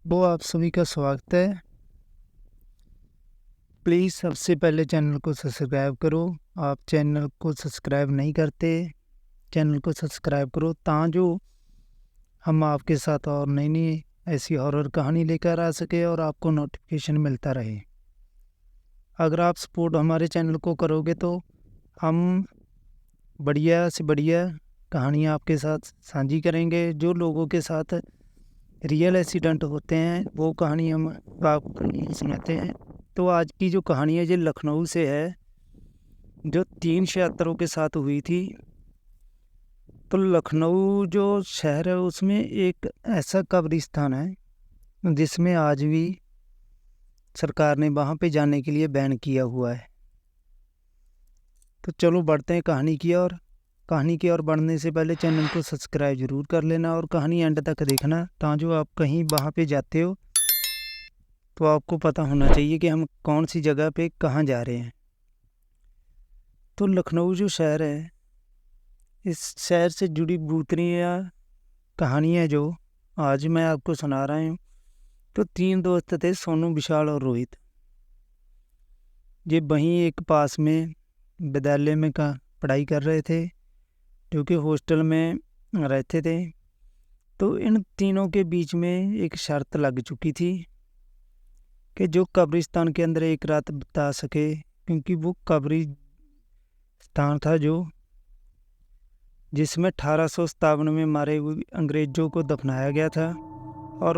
वो आप सभी का स्वागत है। प्लीज़ सबसे पहले चैनल को सब्सक्राइब करो। आप चैनल को सब्सक्राइब नहीं करते, चैनल को सब्सक्राइब करो ताकि हम आपके साथ और नई ऐसी हॉरर कहानी लेकर आ सके और आपको नोटिफिकेशन मिलता रहे। अगर आप सपोर्ट हमारे चैनल को करोगे तो हम बढ़िया से बढ़िया कहानियाँ आपके साथ साझी करेंगे। जो लोगों के साथ रियल एक्सीडेंट होते हैं वो कहानी हम आपको सुनाते हैं। तो आज की जो कहानी है ये लखनऊ से है, जो 3 छात्रों के साथ हुई थी। तो लखनऊ जो शहर है उसमें एक ऐसा कब्रिस्तान है जिसमें आज भी सरकार ने वहाँ पे जाने के लिए बैन किया हुआ है। तो चलो बढ़ते हैं कहानी की ओर। कहानी की ओर बढ़ने से पहले चैनल को सब्सक्राइब जरूर कर लेना और कहानी एंड तक देखना, ताकि जो आप कहीं वहाँ पे जाते हो तो आपको पता होना चाहिए कि हम कौन सी जगह पे कहाँ जा रहे हैं। तो लखनऊ जो शहर है, इस शहर से जुड़ी भूतनियाँ कहानियाँ जो आज मैं आपको सुना रहा हूँ। तो 3 दोस्त थे, सोनू, विशाल और रोहित। ये वहीं एक पास में विद्यालय में का पढ़ाई कर रहे थे, जो कि हॉस्टल में रहते थे। तो इन तीनों के बीच में एक शर्त लग चुकी थी कि जो कब्रिस्तान के अंदर एक रात बिता सके, क्योंकि वो कब्रिस्तान था जिसमें 1857 में मारे हुए अंग्रेजों को दफनाया गया था। और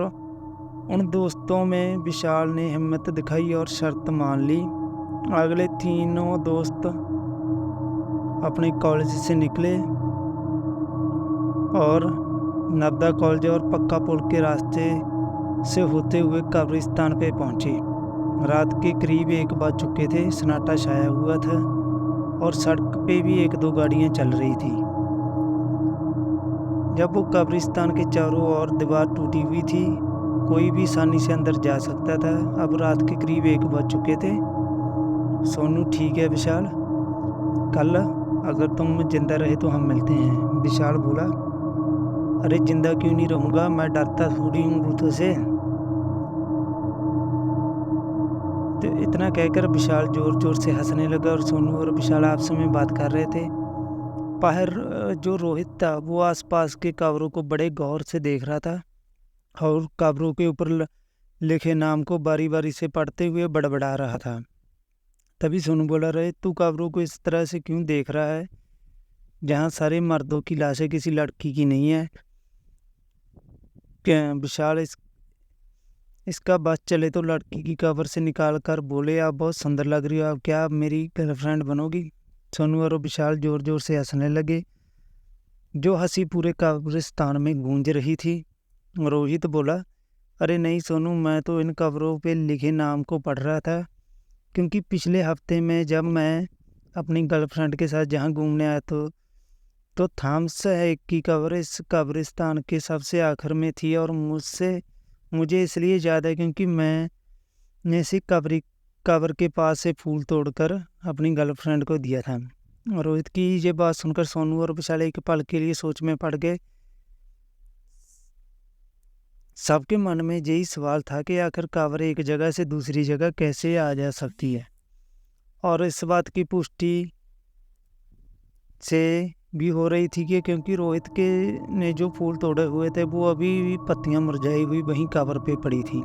उन दोस्तों में विशाल ने हिम्मत दिखाई और शर्त मान ली। अगले तीनों दोस्त अपने कॉलेज से निकले और नवदा कॉलेज और पक्का पुल के रास्ते से होते हुए कब्रिस्तान पे पहुंचे। रात के करीब 1 बज चुके थे, सन्नाटा छाया हुआ था और सड़क पे भी 1-2 गाड़ियां चल रही थी। जब वो कब्रिस्तान के चारों ओर दीवार टूटी हुई थी, कोई भी आसानी से अंदर जा सकता था। अब रात के करीब 1 बज चुके थे। सोनू, ठीक है विशाल, कल अगर तुम जिंदा रहे तो हम मिलते हैं। विशाल बोला, अरे जिंदा क्यों नहीं रहूँगा, मैं डरता थोड़ी हूँ भूतों से। तो इतना कहकर विशाल जोर जोर से हंसने लगा और सोनू और विशाल आपस में बात कर रहे थे। बाहर जो रोहित था वो आसपास के कब्रों को बड़े गौर से देख रहा था और कब्रों के ऊपर लिखे नाम को बारी बारी से पढ़ते हुए बड़बड़ा रहा था। तभी सोनू बोला, रहे तू कब्रों को इस तरह से क्यों देख रहा है, जहाँ सारे मर्दों की लाशें किसी लड़की की नहीं है। क्या विशाल इसका बस चले तो लड़की की कब्र से निकाल कर बोले, आप बहुत सुंदर लग रही हो, आप क्या आप मेरी गर्लफ्रेंड बनोगी। सोनू और विशाल जोर जोर से हंसने लगे, जो हंसी पूरे कब्रिस्तान में गूंज रही थी। रोहित बोला, अरे नहीं सोनू, मैं तो इन कब्रों पे लिखे नाम को पढ़ रहा था, क्योंकि पिछले हफ्ते में जब मैं अपनी गर्लफ्रेंड के साथ जहाँ घूमने आया तो थॉमस है की कब्र इस कब्रिस्तान के सबसे आखिर में थी और मुझे इसलिए याद है क्योंकि मैंने इसी कब्र के पास से फूल तोड़कर अपनी गर्लफ्रेंड को दिया था। रोहित की ये बात सुनकर सोनू और विशाल एक पल के लिए सोच में पड़ गए। सबके मन में यही सवाल था कि आखिर कब्र एक जगह से दूसरी जगह कैसे आ जा सकती है। और इस बात की पुष्टि से भी हो रही थी कि क्योंकि रोहित के ने जो फूल तोड़े हुए थे वो अभी भी पत्तियां मुरझाई हुई वहीं कब्र पे पड़ी थी।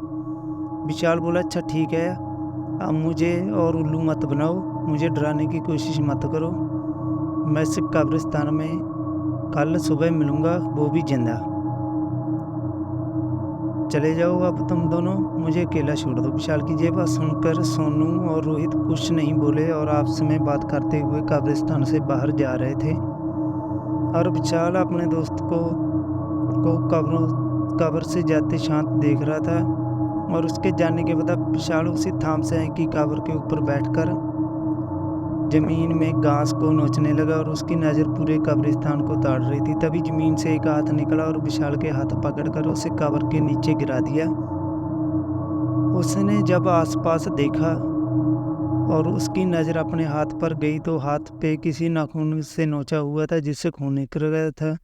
विशाल बोला, अच्छा ठीक है, अब मुझे और उल्लू मत बनाओ, मुझे डराने की कोशिश मत करो। मैं इस कब्रिस्तान में कल सुबह मिलूंगा, वो भी जिंदा। चले जाओ अब तुम दोनों, मुझे अकेला छोड़ दो। विशाल की ये बात सुनकर सोनू और रोहित कुछ नहीं बोले और आपस में बात करते हुए कब्रिस्तान से बाहर जा रहे थे। और विशाल अपने दोस्त को कब्र से जाते शांत देख रहा था। और उसके जाने के बाद विशाल उसी थॉमस की कब्र के ऊपर बैठकर जमीन में घास को नोचने लगा और उसकी नज़र पूरे कब्रिस्तान को ताड़ रही थी। तभी जमीन से एक हाथ निकला और विशाल के हाथ पकड़कर उसे कब्र के नीचे गिरा दिया। उसने जब आसपास देखा और उसकी नज़र अपने हाथ पर गई तो हाथ पे किसी नाखून से नोचा हुआ था जिससे खून निकल गया था।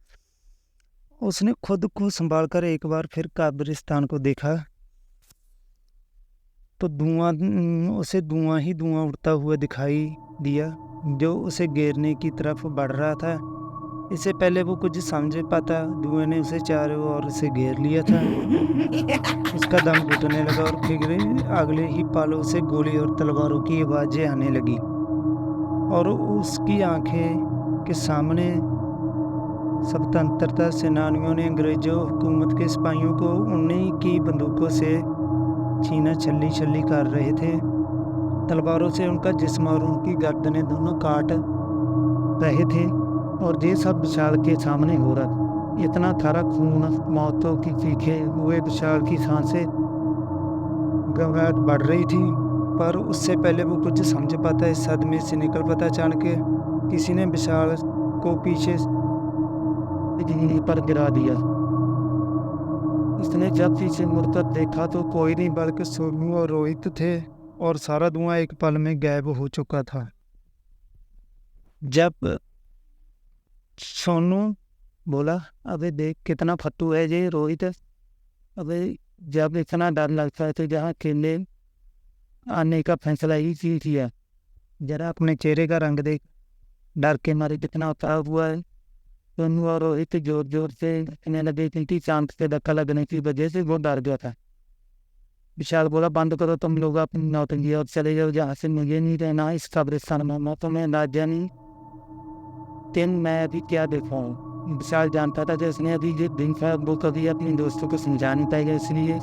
उसने खुद को संभाल कर एक बार फिर कब्रिस्तान को देखा तो उसे धुआं ही धुआं उड़ता हुआ दिखाई दिया, जो उसे घेरने की तरफ बढ़ रहा था। इससे पहले वो कुछ समझ पाता, धुएं ने उसे चारों ओर से घेर लिया था। उसका दम घुटने लगा और फिर अगले ही पल उसे गोली और तलवारों की आवाजें आने लगी और उसकी आंखें के सामने स्वतंत्रता सेनानियों ने अंग्रेजों हुकूमत के सिपाहियों को उन्हीं की बंदूकों से छीना छल्ली छल्ली कर रहे थे। तलवारों से उनका जिस्म और उनकी गर्दनें दोनों काट रहे थे और ये सब विशाल के सामने हो रहा था। इतना थारा खून, मौतों की चीखें हुए विशाल की सांसें घबराहट बढ़ रही थी, पर उससे पहले वो कुछ समझ पाता, इस सदमे से निकल पाता, अचानक किसी ने विशाल को पीछे जमीन पर गिरा दिया। उसने जब पीछे मुड़कर देखा तो कोई नहीं बल्कि सोनू और रोहित थे और सारा धुआं एक पल में गायब हो चुका था। जब सोनू बोला, अबे देख कितना फट्टू है ये रोहित, अबे जब इतना डर लगता है तो जहाँ अकेले आने का फैसला ही की किया, जरा अपने चेहरे का रंग देख, डर के मारे कितना उतार हुआ है। सोनू और रोहित जोर जोर से कहने लगे, क्योंकि चांद से धक्का लगने की वजह से वो डर गया था। विशाल बोला, बंद करो तुम लोग अपनी नौटंकी और चले जाओ जहाँ से, मुझे नहीं रहना इस कब्रिस्तान में। मैं तुम्हें राजा नहीं तेन मैं अभी क्या दिखाऊं। विशाल जानता था कि उसने अभी जो दिन था वो कभी अपने दोस्तों को समझा नहीं पाएगा, इसलिए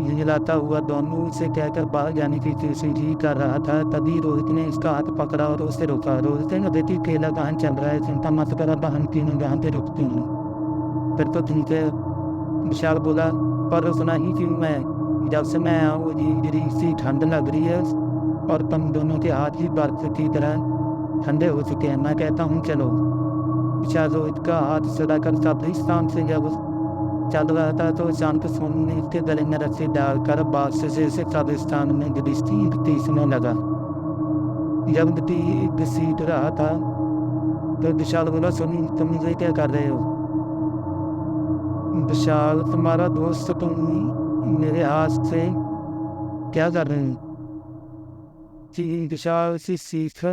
हिलाता हुआ दोनों से कहकर बाहर जाने की कोशिश ही कर रहा था। तभी रोहित ने इसका हाथ पकड़ा और उसे रोका। रोहित ने बेटी खेला कहाँ चल रहा है, चिंता मत कर, बहन तीनों जहाँ पे रुकती हूँ। फिर तो ठीक है, विशाल बोला, पर रुकना ही क्यों मैं? जब से मैं आऊँ धीरे सी ठंड लग रही है और तुम दोनों के हाथ ही बर्फ की तरह ठंडे हो चुके हैं। मैं कहता हूँ चलो। विशाल रोहित का हाथ सड़ाकर कब्रिस्तान से जब चल रहा था तो अचानक सोनू ने उसके गले में रस्सी डालकर बादशाह से कब्रिस्तान में घसीटने लगा। जब घसीट रहा था तो विशाल बोला, सोनू तुम मुझे क्या कर रहे हो? विशाल, तुम्हारा दोस्त, तुम मेरे हाथ से क्या कर रहे हो? विशाल सी सीख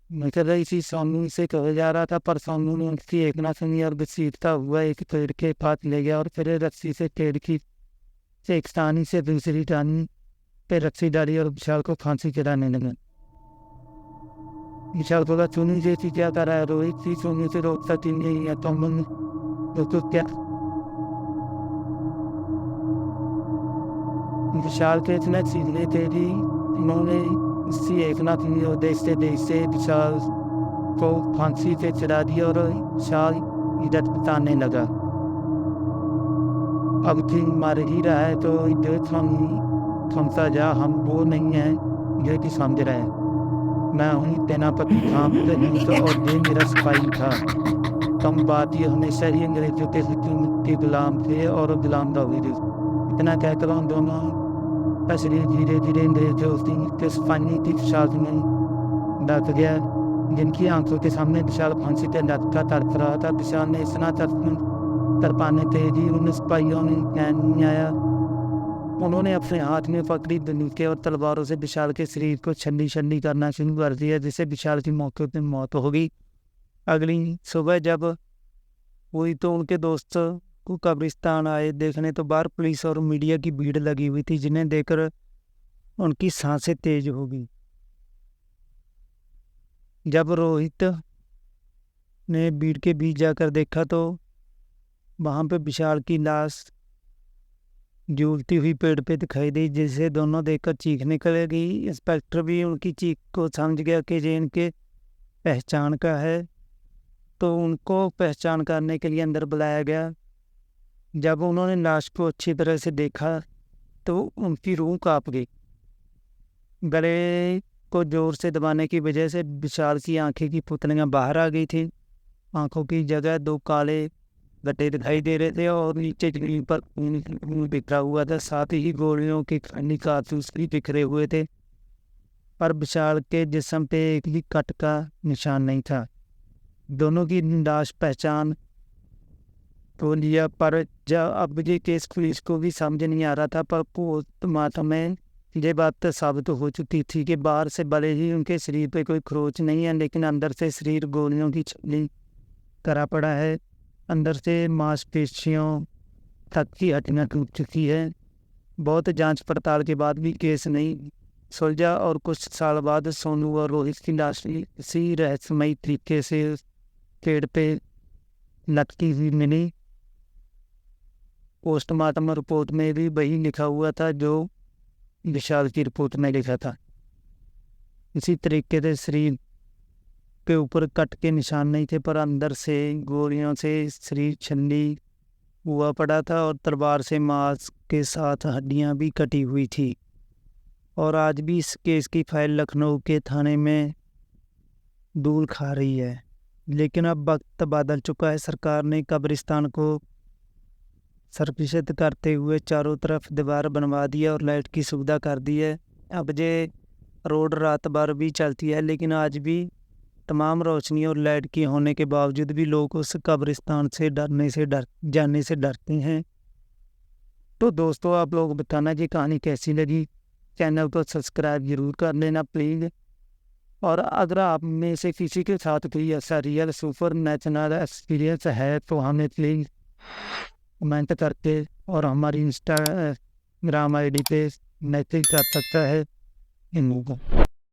निकल रही थी, सोनू से कहा जा रहा था, पर सोनू ने उसकी एक ना सुनी और घसीटता हुआ एक पेड़ के पास ले गया और फिर रस्सी से पेड़ की से एक टानी से दूसरी टानी पे रस्सी डाली और विशाल को फांसी चढ़ाने लगा। विशाल बोला, सोनू जैसी क्या कर रहा है? रोहित सी सोनू से रोक सकती नहीं है, तुम तो क्या? विशाल के इतना सीखने थे भी उन्होंने उसकी एक ना सुनी और देखते देखते विशाल को फांसी से चढ़ा दिया और विशाल इधर बताने लगा। अब किंग मर ही रहा है तो इधर थमसा जा, हम वो नहीं है जो कि समझ रहे हैं। मैं हूँ सेनापति खान और ये मेरा सिपाही था। कम बात ये हमेशा ही अंग्रेजों के हुकूमत के गुलाम थे और गुलाम रहे थे। इतना कहकर हम दोनों तस्वीर धीरे धीरे अंग्रेजों के सिपाही की साथ में डट गया, जिनकी आंखों के सामने विशाल फांसी पे लटका तड़प रहा था। विशाल ने इतना तड़पाने तेजी उन सिपाहियों ने नहीं आया। उन्होंने अपने हाथ में पकड़ी बंदूकें और तलवारों से विशाल के शरीर को छन्नी छन्नी करना शुरू कर दिया, जिससे विशाल की मौके पर मौत हो गई। अगली सुबह जब हुई तो उनके दोस्त को कब्रिस्तान आए देखने तो बाहर पुलिस और मीडिया की भीड़ लगी हुई थी, जिन्हें देखकर उनकी सांसें तेज हो गई। जब रोहित ने भीड़ के बीच जाकर देखा तो वहां पे विशाल की लाश झूलती हुई पेड़ पे दिखाई दी, जिसे दोनों देखकर चीखने लगी। इंस्पेक्टर भी उनकी चीख को समझ गया कि ये इनके पहचान का है, तो उनको पहचान करने के लिए अंदर बुलाया गया। जब उन्होंने लाश को अच्छी तरह से देखा तो उनकी रूह कांप गई। गले को जोर से दबाने की वजह से विशाल की आंखें की पुतलियां बाहर आ गई थी। आंखों की जगह दो काले गड्ढे दिखाई दे रहे थे और नीचे जमीन पर खून बिखरा हुआ था। साथ ही गोलियों के खंडी कारतूस भी बिखरे हुए थे, पर विशाल के जिस्म पे एक भी कट का निशान नहीं था। दोनों की लाश पहचान तो लिया, पर जब अब ये केस पुलिस को भी समझ नहीं आ रहा था, पर पोस्टमार्टम में ये बात तो साबित हो चुकी थी कि बाहर से भले ही उनके शरीर पे कोई खरोच नहीं है, लेकिन अंदर से शरीर गोलियों की छलनी करा पड़ा है। अंदर से मांसपेशियों तक की हड्डियाँ टूट चुकी है। बहुत जांच पड़ताल के बाद भी केस नहीं सुलझा और कुछ साल बाद सोनू और रोहित की लाश इसी रहस्यमयी तरीके से पेड़ पे लटकी हुई मिली। पोस्टमार्टम रिपोर्ट में भी वही लिखा हुआ था जो विशाल की रिपोर्ट में लिखा था। इसी तरीके से शरीर के ऊपर कट के निशान नहीं थे, पर अंदर से गोलियों से शरीर छलनी हुआ पड़ा था और तलवार से मांस के साथ हड्डियां भी कटी हुई थी। और आज भी इस केस की फाइल लखनऊ के थाने में धूल खा रही है। लेकिन अब वक्त बदल चुका है। सरकार ने कब्रिस्तान को संरक्षित करते हुए चारों तरफ दीवार बनवा दिया और लाइट की सुविधा कर दी है। अब ये रोड रात भर भी चलती है, लेकिन आज भी तमाम रोशनी और लाइट की होने के बावजूद भी लोग उस कब्रिस्तान से जाने से डरते हैं। तो दोस्तों, आप लोग बताना कि कहानी कैसी लगी। चैनल को सब्सक्राइब जरूर कर लेना प्लीज़। और अगर आप में से किसी के साथ कोई ऐसा रियल सुपर नेचुरल एक्सपीरियंस है तो हमें प्लीज़ कमेंट करके और हमारी इंस्टाग्राम आईडी पे मैसेज कर सकता है इन लोगों को।